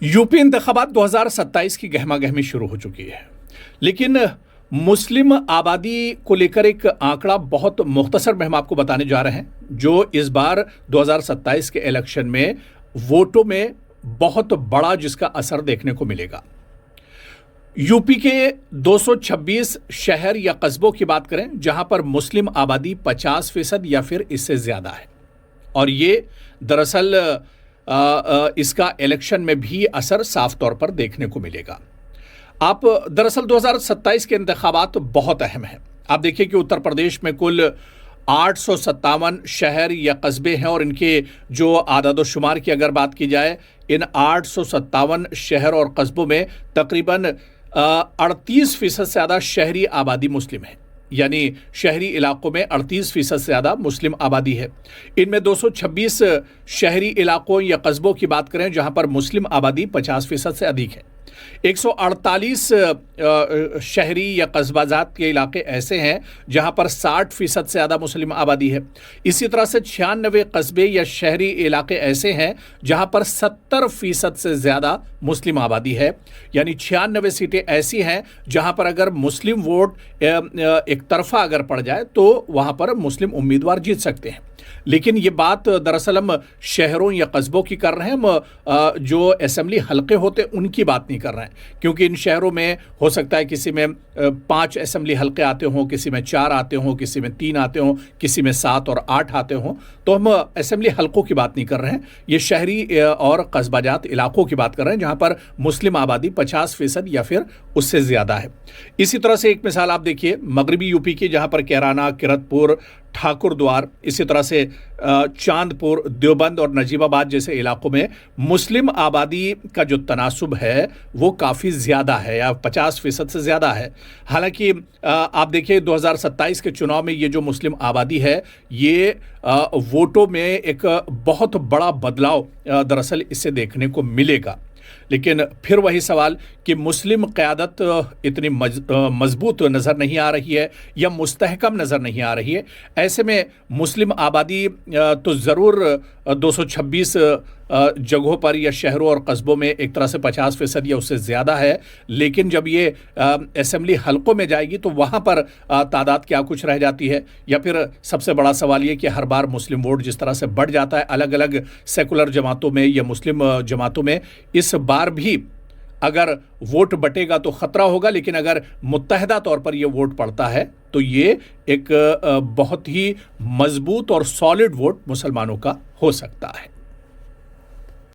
UP इंतखाबात 2027 की गहमागहमी शुरू हो चुकी है, लेकिन मुस्लिम आबादी को लेकर एक आंकड़ा बहुत मुख्तसर में हम आपको बताने जा रहे हैं, जो इस बार 2027 के इलेक्शन में वोटों में बहुत बड़ा जिसका असर देखने को मिलेगा। यूपी के 226 शहर या कस्बों की बात करें जहां पर मुस्लिम आबादी 50% या फिर इससे ज़्यादा है, और ये दरअसल इसका इलेक्शन में भी असर साफ तौर पर देखने को मिलेगा। आप दरअसल 2027 के इंतखाबात बहुत अहम हैं। आप देखिए कि उत्तर प्रदेश में कुल 857 शहर या कस्बे हैं, और इनके जो आदाद शुमार की अगर बात की जाए, इन 857 शहर और कस्बों में तकरीबन 38% से ज़्यादा शहरी आबादी मुस्लिम है, यानी शहरी इलाकों में 38% से ज़्यादा मुस्लिम आबादी है। इनमें 226 शहरी इलाकों या कस्बों की बात करें जहां पर मुस्लिम आबादी 50% से अधिक है। 148 शहरी या कस्बाजात के इलाके ऐसे हैं जहां पर 60% से ज़्यादा मुस्लिम आबादी है। इसी तरह से 96 कस्बे या शहरी इलाके ऐसे हैं जहां पर 70% से ज़्यादा मुस्लिम आबादी है, यानी 96 सीटें ऐसी हैं जहां पर अगर मुस्लिम वोट एक तरफा अगर पड़ जाए तो वहां पर मुस्लिम उम्मीदवार जीत सकते हैं। लेकिन ये बात दरअसल हम शहरों या कस्बों की कर रहे हैं, हम जो असेंबली हलके होते हैं उनकी बात नहीं कर रहे हैं, क्योंकि इन शहरों में हो सकता है किसी में 5 असेंबली हलके आते हों, किसी में 4 आते हों, किसी में 3 आते हों, किसी में 7 और 8 आते हों। तो हम असेंबली हलकों की बात नहीं कर रहे हैं, ये शहरी और कस्बाजात इलाकों की बात कर रहे हैं जहाँ पर मुस्लिम आबादी 50% या फिर उससे ज़्यादा है। इसी तरह से एक मिसाल आप देखिए मगरबी यूपी की, जहाँ पर कैराना, किरतपुर, ठाकुरद्वार, इसी तरह से चांदपुर, देवबंद और नजीबाबाद जैसे इलाकों में मुस्लिम आबादी का जो तनासुब है वो काफ़ी ज़्यादा है, या 50% से ज़्यादा है। हालांकि आप देखिए 2027 के चुनाव में ये जो मुस्लिम आबादी है, ये वोटों में एक बहुत बड़ा बदलाव दरअसल इससे देखने को मिलेगा। लेकिन फिर वही सवाल कि मुस्लिम क़यादत इतनी मजबूत नज़र नहीं आ रही है या मुस्तहकम नज़र नहीं आ रही है। ऐसे में मुस्लिम आबादी तो ज़रूर 226 जगहों पर या शहरों और कस्बों में एक तरह से 50% या उससे ज़्यादा है, लेकिन जब ये असेंबली हलकों में जाएगी तो वहाँ पर तादाद क्या कुछ रह जाती है। या फिर सबसे बड़ा सवाल ये कि हर बार मुस्लिम वोट जिस तरह से बढ़ जाता है अलग अलग सेकुलर जमातों में या मुस्लिम जमातों में, इस बार भी अगर वोट बटेगा तो ख़तरा होगा, लेकिन अगर मुत्तहदा तौर पर यह वोट पड़ता है तो ये एक बहुत ही मजबूत और सॉलिड वोट मुसलमानों का हो सकता है।